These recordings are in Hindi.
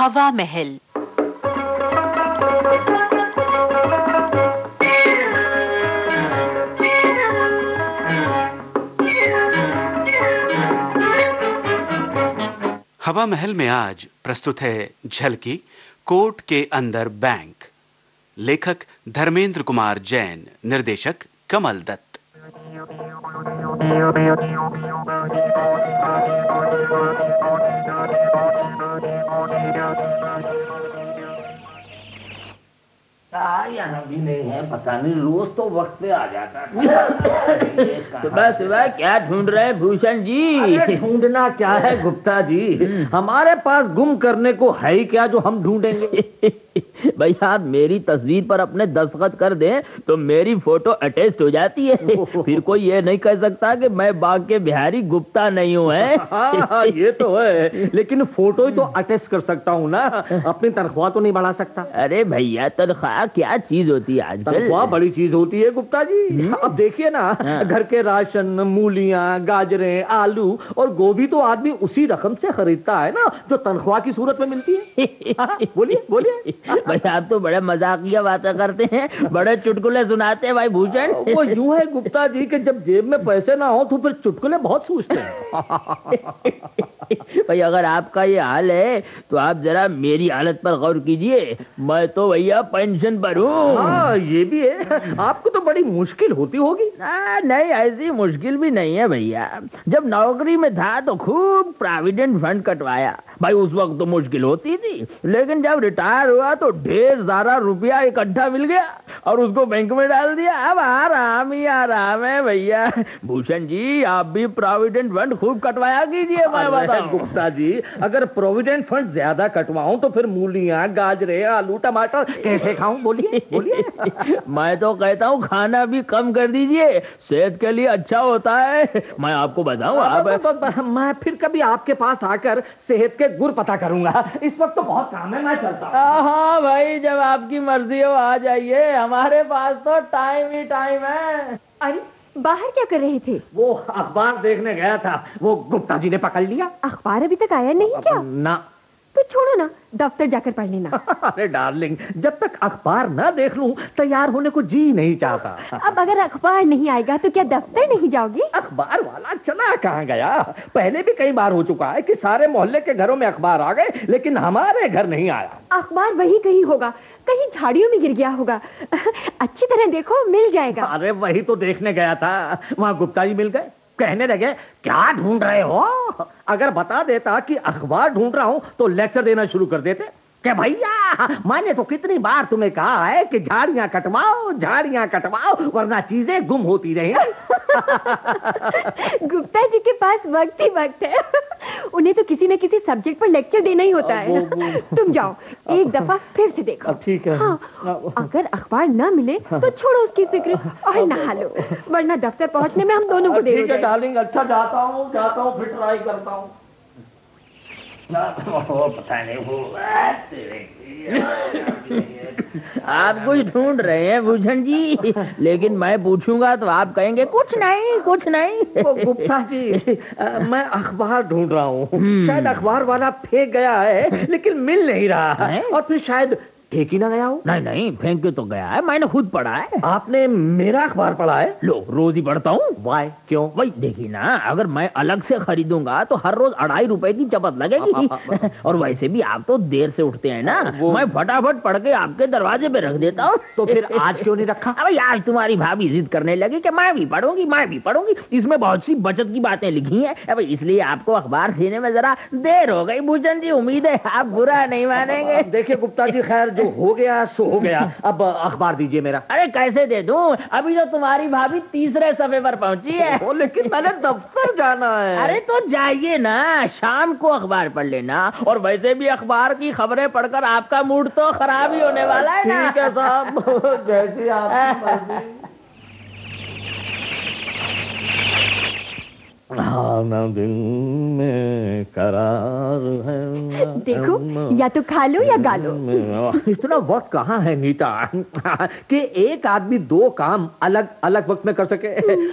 हवा महल। हवा महल में आज प्रस्तुत है झलकी कोर्ट के अंदर बैंक। लेखक धर्मेंद्र कुमार जैन, निर्देशक कमल दत्त। यहाँ भी नहीं है, पता नहीं, रोज तो वक्त पे आ जाता है। सुबह सुबह क्या ढूंढ रहे हैं भूषण जी? अरे ढूंढना क्या है गुप्ता जी, हमारे पास गुम करने को है ही क्या जो हम ढूंढेंगे। भाई आप मेरी तस्वीर पर अपने दस्तखत कर दें तो मेरी फोटो अटैच हो जाती है, फिर कोई ये नहीं कह सकता कि मैं बाग के बिहारी गुप्ता नहीं हूँ। है हाँ, ये तो है, लेकिन फोटो ही तो अटैच कर सकता हूँ ना, अपनी तनख्वाह तो नहीं बढ़ा सकता। अरे भैया तनख्वाह क्या चीज होती है आजकल? तनख्वाह बड़ी चीज होती है गुप्ता जी। अब देखिए ना, घर के राशन, मूलियां, गाजरें, आलू और गोभी तो आदमी उसी रकम से खरीदता है ना जो तनख्वाह की सूरत में मिलती है। बोलिए बोलिए। भाई आप तो बड़े मजाकिया बातें करते हैं, बड़े चुटकुले सुनाते हैं भाई भूषण। वो यूं है गुप्ता जी कि जब जेब में पैसे ना हो तो फिर चुटकुले बहुत सूझते हैं। भाई अगर आपका ये हाल है तो आप जरा मेरी हालत पर गौर कीजिए, मैं तो भैया पेंशन पर हूँ। हाँ ये भी है, आपको तो बड़ी मुश्किल होती होगी। नहीं ऐसी मुश्किल भी नहीं है भैया, जब नौकरी में था तो खूब प्रोविडेंट फंड कटवाया भाई, उस वक्त तो मुश्किल होती थी, लेकिन जब रिटायर हुआ तो ढेर सारा रुपया इकट्ठा मिल गया और उसको बैंक में डाल दिया। अब आराम ही आराम है भैया। भूषण जी आप भी प्रोविडेंट फंड खूब कटवाया कीजिए। मैं बताऊं गुप्ता जी, अगर प्रोविडेंट फंड ज्यादा कटवाऊं तो फिर मूलियां, गाजरे, आलू, टमाटर कैसे खाऊं? बोलिए बोलिए। मैं तो कहता हूँ खाना भी कम कर दीजिए, सेहत के लिए अच्छा होता है। मैं आपको बताऊं, आप मैं फिर कभी आपके पास आकर सेहत के गुर पता करूंगा, इस वक्त तो बहुत काम है, मैं चलता हूं। हाँ भाई जब आपकी मर्जी हो आ जाइए, हमारे पास तो टाइम ही टाइम है। अरे बाहर क्या कर रहे थे? वो अखबार देखने गया था, वो गुप्ता जी ने पकड़ लिया। अखबार अभी तक आया नहीं क्या? ना। तो छोड़ो ना, दफ्तर जाकर पढ़ लेना। अरे डार्लिंग, जब तक अखबार ना देख लूं तैयार होने को जी नहीं चाहता। अब अगर अखबार नहीं आएगा तो क्या दफ्तर नहीं जाओगी? अखबार वाला चला कहाँ गया? पहले भी कई बार हो चुका है कि सारे मोहल्ले के घरों में अखबार आ गए, लेकिन हमारे घर नहीं आया। अखबार वही कहीं होगा, कहीं झाड़ियों में गिर गया होगा। अच्छी तरह देखो, मिल जाएगा। अरे वही तो देखने गया था, वहाँ गुप्ता जी मिल गए, कहने लगे क्या ढूंढ रहे हो? अगर बता देता कि अखबार ढूंढ रहा हूं तो लेक्चर देना शुरू कर देते कि भैया मैंने तो कितनी बार तुम्हें कहा है कि झाड़ियां कटवाओ वरना चीजें गुम होती रही। गुप्ता जी के पास वक्त ही वक्त है, उन्हें तो किसी न किसी सब्जेक्ट पर लेक्चर देना ही होता है। तुम जाओ एक दफा फिर से देखो। ठीक है। हाँ, अगर अखबार न मिले तो छोड़ो उसकी फिक्र और नहा लो, वरना दफ्तर पहुंचने में हम दोनों को देर हो जाएगी। डार्लिंग अच्छा जाता हूँ फिर ट्राई करता हूँ। पता नहीं वो आप कुछ ढूंढ रहे हैं भूषण जी, लेकिन मैं पूछूंगा तो आप कहेंगे कुछ नहीं। गुप्ता जी मैं अखबार ढूंढ रहा हूँ, शायद अखबार वाला फेंक गया है लेकिन मिल नहीं रहा है, और फिर शायद फेंक ही ना गया हो। नहीं फेंक के तो गया है, मैंने खुद पढ़ा है। आपने मेरा अखबार पढ़ा है? लो रोज ही पढ़ता हूँ। वाई क्यों? भाई देखिए ना, अगर मैं अलग से खरीदूंगा तो हर रोज 2.5 रुपए की चपत लगेगी। और वैसे भी आप तो देर से उठते हैं ना, मैं फटाफट पढ़ के आपके दरवाजे पे रख देता हूँ। तो फिर आज क्यों नहीं रखा? अरे आज तुम्हारी भाभी जिद करने लगी कि मैं भी पढ़ूंगी, इसमें बहुत सी बचत की बातें लिखी है, अब इसलिए आपको अखबार देने में जरा देर हो गई। भूषण जी उम्मीद है आप बुरा नहीं मानेंगे। देखिए गुप्ता जी, खैर जो हो गया सो हो गया, अब अखबार दीजिए मेरा। अरे कैसे दे दूं, अभी तो तुम्हारी भाभी तीसरे सफे पर पहुंची है। लेकिन मैंने दफ्तर जाना है। अरे तो जाइए ना, शाम को अखबार पढ़ लेना, और वैसे भी अखबार की खबरें पढ़कर आपका मूड तो खराब ही होने वाला है ना। ठीक है साहब, जैसी आपकी मर्जी। हाँ ना दिल में करार है। देखो, या तो खा लो या गा लो। इतना वक्त कहाँ है नीता कि एक आदमी दो काम अलग अलग वक्त में कर सके।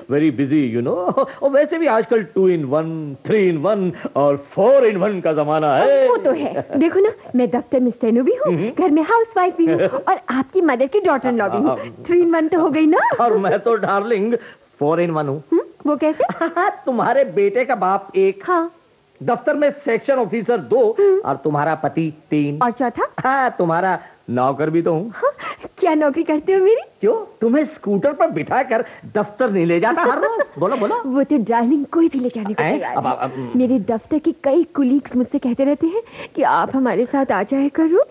Very busy you know. और वैसे भी आजकल 2 in 1, 3 in 1 और 4 in 1 का जमाना है। वो तो है। देखो ना, मैं दफ्तर में स्टेनो भी हूँ, घर में हाउसवाइफ भी हूँ और आपकी मदर की डॉटर इन लॉ भी हूँ। 3 in 1 तो हो गई ना। और मैं तो डार्लिंग 4 in 1 हूँ। वो कैसे? तुम्हारे बेटे का बाप 1, हाँ, दफ्तर में सेक्शन ऑफिसर 2 और तुम्हारा पति 3 और चौथा? हाँ, तुम्हारा नौकर भी तो हूँ। हाँ, क्या नौकरी करते हो मेरी? क्यों, तुम्हें स्कूटर पर बिठाकर दफ्तर नहीं ले जाता हर रोज? बोलो बोलो। वो तो डार्लिंग कोई भी ले जाने को तैयार है। मेरे दफ्तर के कई कुलीग्स मुझसे कहते रहते हैं कि आप हमारे साथ आ जाए करो।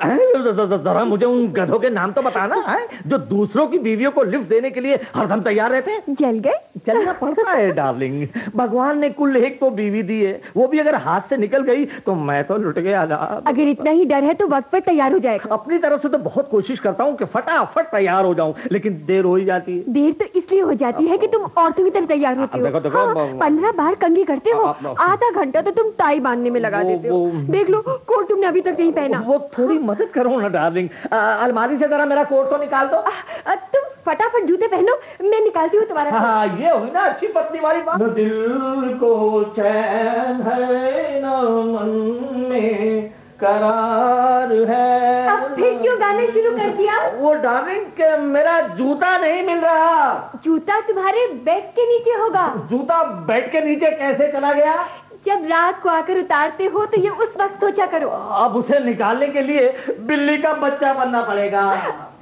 जरा मुझे उन गधों के नाम तो बताना है जो दूसरों की बीवियों को लिफ्ट देने के लिए हरदम तैयार रहते हैं। जल गए? चलना पड़ता है डार्लिंग। भगवान ने कुल एक तो बीवी दी है, वो भी अगर हाथ से निकल गई तो मैं तो लुट गया। अगर इतना ही डर है तो वक्त पर तैयार हो जाएगा। अपनी तरफ से तो बहुत कोशिश करता हूँ कि फटाफट तैयार हो जाऊं, लेकिन देर हो ही जाती है। देर तो इसलिए हो जाती है कि तुम औरतों की तरह तैयार होते हो। देखो, हाँ, 15 बार कंघी करते हो, आधा घंटा तो तुम टाई बांधने में लगा देते हो। देख लो, कोट तुमने अभी तक नहीं पहना। वो थोड़ी मदद करो ना डार्लिंग। अलमारी से जरा मेरा कोट तो निकाल दो। तुम फटाफट जूते पहनो, मैं निकालती हूँ तुम्हारा। हाँ, ये हुई ना अच्छी पत्नी वाली बात। न दिल को चैन है न मन में करार है। अब फिर क्यों गाना शुरू कर दिया? वो डार्लिंग, मेरा जूता नहीं मिल रहा। जूता तुम्हारे बेड के नीचे होगा। जूता बेड के नीचे कैसे चला गया? जब रात को आकर उतारते हो तो ये उस वक्त सोचा करो। अब उसे निकालने के लिए बिल्ली का बच्चा बनना पड़ेगा।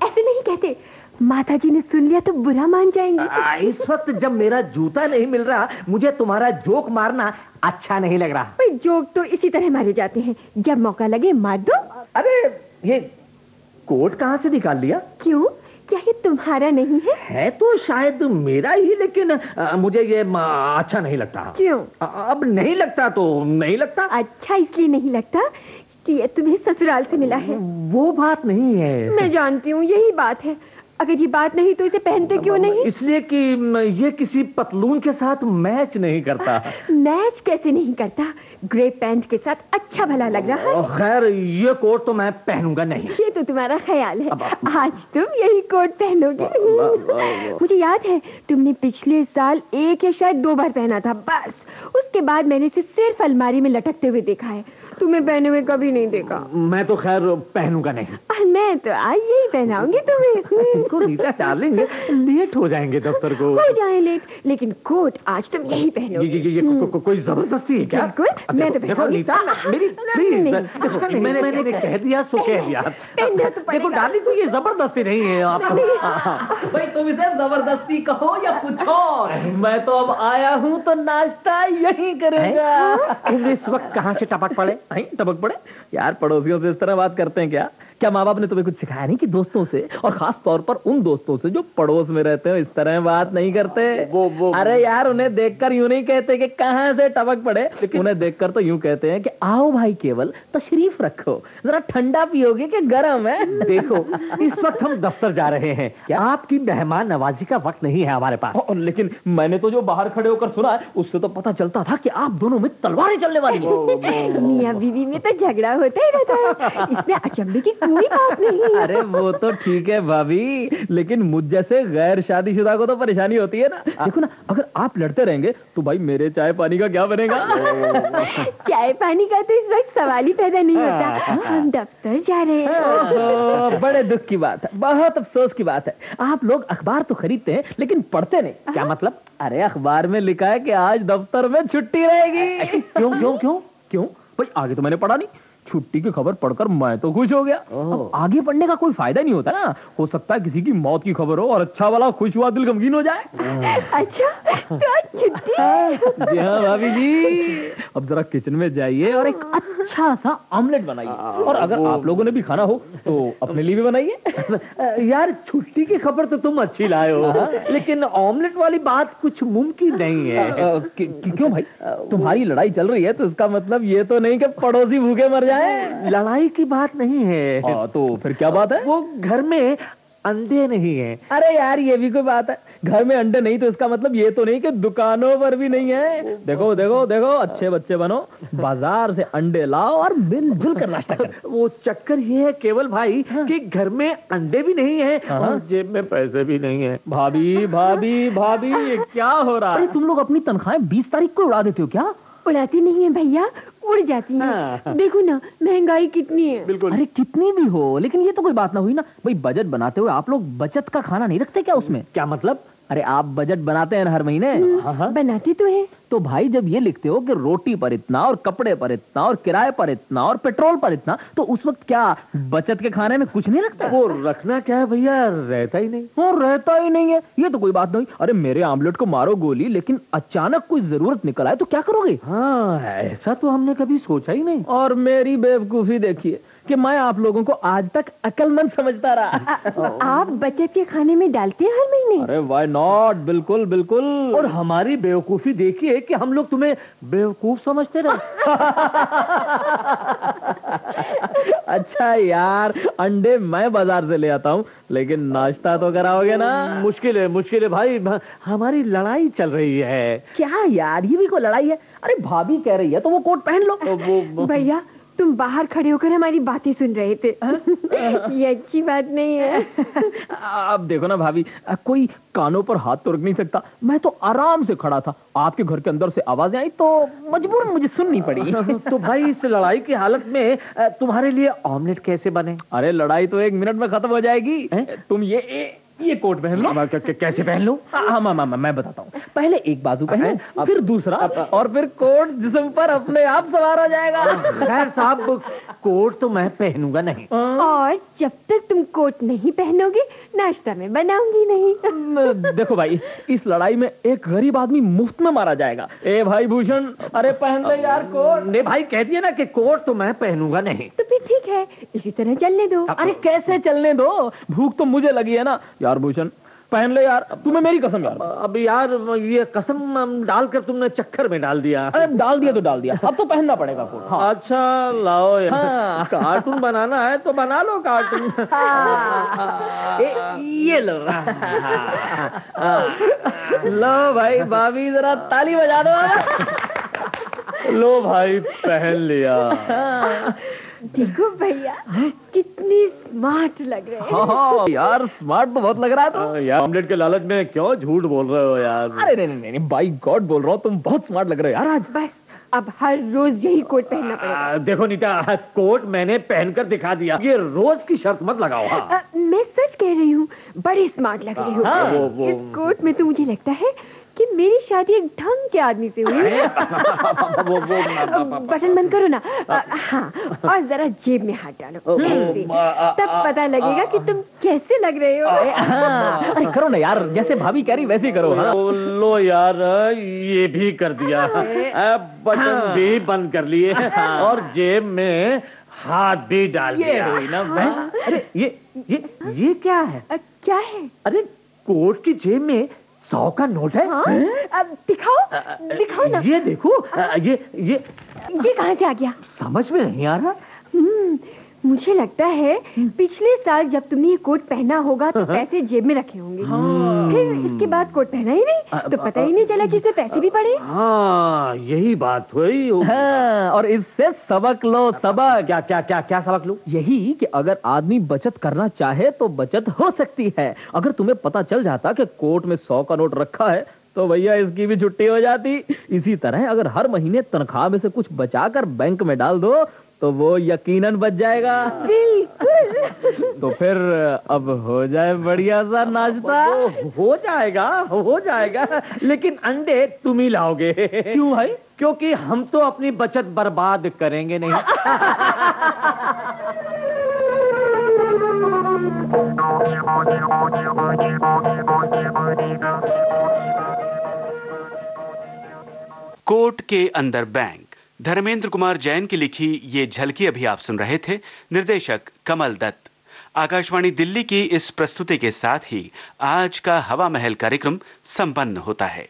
ऐसे नहीं कहते, माता जी ने सुन लिया तो बुरा मान जाएंगी। इस वक्त जब मेरा जूता नहीं मिल रहा, मुझे तुम्हारा जोक मारना अच्छा नहीं लग रहा। जोक तो इसी तरह मारे जाते हैं, जब मौका लगे मार दो। अरे ये कोट कहाँ से निकाल लिया? क्यों, क्या ये तुम्हारा नहीं है? है तो शायद मेरा ही, लेकिन मुझे ये अच्छा नहीं लगता। क्यों? अब नहीं लगता तो नहीं लगता। अच्छा इसलिए नहीं लगता कि ये तुम्हें ससुराल से मिला है। वो बात नहीं है। मैं जानती हूँ, यही बात है। अगर ये बात नहीं तो इसे पहनते क्यों नहीं? इसलिए कि ये किसी पतलून के साथ मैच नहीं करता। मैच कैसे नहीं करता? ग्रे पैंट के साथ अच्छा भला लग रहा है। खैर, ये कोट तो मैं पहनूंगा नहीं। ये तो तुम्हारा ख्याल है। आज तुम यही कोट पहनोगे। मुझे याद है, तुमने पिछले साल 1 या शायद 2 बार पहना था, बस। उसके बाद मैंने इसे सिर्फ अलमारी में लटकते हुए देखा है, तुम्हें पहने हुए कभी नहीं देखा। मैं तो खैर पहनूंगा नहीं। और मैं तो आज यही पहनाऊंगी तुम्हें। नीता डार्लिंग, लेट हो जाएंगे दफ्तर को। हो जाए लेट, लेकिन कोट आज तुम यही पहनोगे। ये कोई जबरदस्ती है क्या? बिल्कुल, मैं तो देखो नीता, मेरी प्लीज, मैंने कह दिया सो कह दिया। देखो डार्लिंग, ये जबरदस्ती नहीं है। आप भाई तुम इसे जबरदस्ती कहो या कुछ और, मैं तो अब आया हूँ तो नाश्ता यही करेगा। इस वक्त कहाँ से टपक पड़े? टपक पड़े यार, पड़ोसियों से इस तरह बात करते हैं क्या? क्या माँ बाप ने तुम्हें कुछ सिखाया नहीं कि दोस्तों से, और खास तौर पर उन दोस्तों से जो पड़ोस में रहते हैं, इस तरह बात नहीं करते? अरे यार, उन्हें देखकर यूं नहीं कहते कि कहां से टपक पड़े, उन्हें देखकर तो यूं कहते हैं कि आओ भाई, केवल तशरीफ रखो, जरा ठंडा पियोगे कि गर्म है? देखो, इस वक्त हम दफ्तर जा रहे हैं, क्या आपकी मेहमान नवाजी का वक्त नहीं है हमारे पास। लेकिन मैंने तो जो बाहर खड़े होकर सुना, उससे तो पता चलता था कि आप दोनों में तलवारें चलने वाली हैं। मियां बीवी में तो झगड़ा होता ही रहता है, इसमें अचंभे की कोई बात नहीं। अरे वो तो ठीक है भाभी, लेकिन मुझ जैसे गैर शादीशुदा को तो परेशानी होती है ना। देखो ना, अगर आप लड़ते रहेंगे तो भाई मेरे चाय पानी का क्या बनेगा? चाय पानी का तो इस वक्त सवाल ही पैदा नहीं होता, हम दफ्तर जा रहे हैं। बड़े दुख की बात है, बहुत अफसोस की बात है, आप लोग अखबार तो खरीदते हैं लेकिन पढ़ते नहीं। क्या मतलब? अरे अखबार में लिखा है कि आज दफ्तर में छुट्टी रहेगी। क्यों क्यों क्यों क्यों भाई, आगे तो मैंने पढ़ा नहीं। छुट्टी की खबर पढ़कर मैं तो खुश हो गया। अब आगे पढ़ने का कोई फायदा नहीं होता ना, हो सकता है किसी की मौत की खबर हो और अच्छा वाला खुश हुआ दिल गमगीन हो जाए। अच्छा, तो छुट्टी? जी हाँ भाभी जी, अब जरा किचन में जाइए और एक अच्छा सा ऑमलेट बनाइए, और अगर आप लोगों ने भी खाना हो तो अपने लिए भी बनाइए। यार, छुट्टी की खबर तो तुम अच्छी लाए हो, लेकिन ऑमलेट वाली बात कुछ मुमकिन नहीं है। क्यों भाई, तुम्हारी लड़ाई चल रही है तो इसका मतलब ये तो नहीं कि पड़ोसी भूखे मर जाए। लड़ाई की बात नहीं है। तो फिर क्या बात है? वो घर में अंडे नहीं है। अरे यार ये भी कोई बात है, घर में अंडे नहीं तो इसका मतलब ये तो नहीं कि दुकानों पर भी नहीं है। देखो देखो देखो, अच्छे बच्चे बनो, बाजार से अंडे लाओ और मिलजुल कर नाश्ता करो। वो चक्कर ये है केवल भाई कि घर में अंडे भी नहीं है और जेब में पैसे भी नहीं है। भाभी भाभी भाभी, ये क्या हो रहा है? अरे तुम लोग अपनी तनख्वाहें 20 तारीख को उड़ा देते हो क्या? उड़ाती नहीं है भैया, उड़ जाती है। देखो ना महंगाई कितनी है। बिल्कुल। अरे कितनी भी हो, लेकिन ये तो कोई बात ना हुई ना भाई। बजट बनाते हुए आप लोग बचत का खाना नहीं रखते क्या उसमें? क्या मतलब? अरे आप बजट बनाते हैं ना हर महीने। बनाते तो है। तो भाई जब ये लिखते हो कि रोटी पर इतना और कपड़े पर इतना और किराए पर इतना और पेट्रोल पर इतना, तो उस वक्त क्या बचत के खाने में कुछ नहीं रखता? वो रखना क्या है भैया, रहता ही नहीं। हाँ रहता ही नहीं है, ये तो कोई बात नहीं। अरे मेरे आमलेट को मारो गोली, लेकिन अचानक कोई जरूरत निकल आए तो क्या करोगे? हाँ ऐसा तो हमने कभी सोचा ही नहीं। और मेरी बेवकूफी देखिए कि मैं आप लोगों को आज तक अक्लमंद समझता रहा। आप बचत के खाने में डालते हैं हर महीने? अरे व्हाई नॉट, बिल्कुल बिल्कुल। और हमारी बेवकूफी देखिए कि हम लोग तुम्हें बेवकूफ समझते रहे। अच्छा यार, अंडे मैं बाजार से ले आता हूँ, लेकिन नाश्ता तो कराओगे ना? मुश्किल है भाई, हमारी लड़ाई चल रही है। क्या यार, ये भी कोई लड़ाई है? अरे भाभी कह रही है तो वो कोट पहन लो। भैया तुम बाहर खड़े होकर हमारी बातें सुन रहे थे। ये अच्छी बात नहीं है। अब देखो ना भाभी, कोई कानों पर हाथ तो रख नहीं सकता। मैं तो आराम से खड़ा था, आपके घर के अंदर से आवाजें आई तो मजबूरन मुझे सुननी पड़ी। तो भाई इस लड़ाई की हालत में तुम्हारे लिए ऑमलेट कैसे बने? अरे लड़ाई तो 1 मिनट में खत्म हो जाएगी। तुम ये कोट पहन लो। कैसे पहन लूं? हाँ मैं बताता हूँ। पहले एक बाजू पहनो, फिर दूसरा, और फिर कोट जिस्म पर अपने आप सवार हो जाएगा। खैर साहब, कोट तो मैं पहनूंगा नहीं। और जब तक तुम कोट नहीं पहनोगे नाश्ता में बनाऊंगी नहीं। देखो भाई, इस लड़ाई में एक गरीब आदमी मुफ्त में मारा जाएगा। ए भाई भूषण, अरे पहन ले यार कोट। ने भाई कह दिया ना कि कोट तो मैं पहनूंगा नहीं। तो फिर ठीक है, इसी तरह चलने दो। अरे कैसे चलने दो, भूख तो मुझे लगी है ना यार। भूषण पहन ले यार, तुम्हें मेरी कसम यार। अब यार ये कसम डालकर तुमने चक्कर में डाल दिया। अरे डाल दिया तो डाल दिया, अब तो पहनना पड़ेगा कोट। हाँ। अच्छा लाओ यार। हाँ। कार्टून बनाना है तो बना लो कार्टून। ये लो। लो भाई, भाभी जरा ताली बजा दो। लो भाई पहन लिया। देखो भैया कितनी स्मार्ट लग रहे हैं। हाँ यार, स्मार्ट तो बहुत लग रहा है। तो यार ऑमलेट के लालच में क्यों झूठ बोल रहे हो यार? अरे नहीं, बाई गॉड बोल रहा हूँ, तुम बहुत स्मार्ट लग रहे हो यार आज। बस अब हर रोज यही कोट पहनना पड़ेगा। देखो नीता, कोट मैंने पहनकर दिखा दिया, ये रोज की शर्त मत लगाओ। हाँ। मैं सच कह रही हूँ, बड़ी स्मार्ट लग रही हो। इस कोट में तो मुझे लगता है कि मेरी शादी एक ढंग के आदमी से हुई है। बटन बंद करो ना। हाँ, और जरा जेब में हाथ डालो, ऐसे। तब पता लगेगा कि तुम कैसे लग रहे हो। अरे करो ना यार, जैसे भाभी कह रही वैसे ही करो। हाँ। लो यार, ये भी कर दिया, बटन भी बंद कर लिए और जेब में हाथ भी डाल दिया। अरे ये क्या है? क्या है? अरे कोट की जेब में 100 का नोट है। हाँ? अब दिखाओ ना। ये देखो, ये कहाँ से आ गया? समझ में नहीं आ रहा। मुझे लगता है पिछले साल जब तुमने ये कोट पहना होगा तो पैसे जेब में रखे होंगे। फिर इसके बाद कोट पहना ही नहीं तो पता ही नहीं चला कि इसे पैसे भी पड़े। हाँ यही बात हुई। हाँ, और इससे सबक लो, सबक। क्या सबक लो? यही कि अगर आदमी बचत करना चाहे तो बचत हो सकती है। अगर तुम्हें पता चल जाता कि कोट में 100 का नोट रखा है तो भैया इसकी भी छुट्टी हो जाती। इसी तरह अगर हर महीने तनख्वाह में से कुछ बचाकर बैंक में डाल दो तो वो यकीनन बच जाएगा। बिल्कुल। तो फिर अब हो जाए बढ़िया सा नाश्ता। हो जाएगा, लेकिन अंडे तुम ही लाओगे। क्यों भाई? क्योंकि हम तो अपनी बचत बर्बाद करेंगे नहीं। कोट के अंदर बैंक, धर्मेंद्र कुमार जैन की लिखी ये झलकी अभी आप सुन रहे थे। निर्देशक कमल दत्त। आकाशवाणी दिल्ली की इस प्रस्तुति के साथ ही आज का हवा महल कार्यक्रम संपन्न होता है।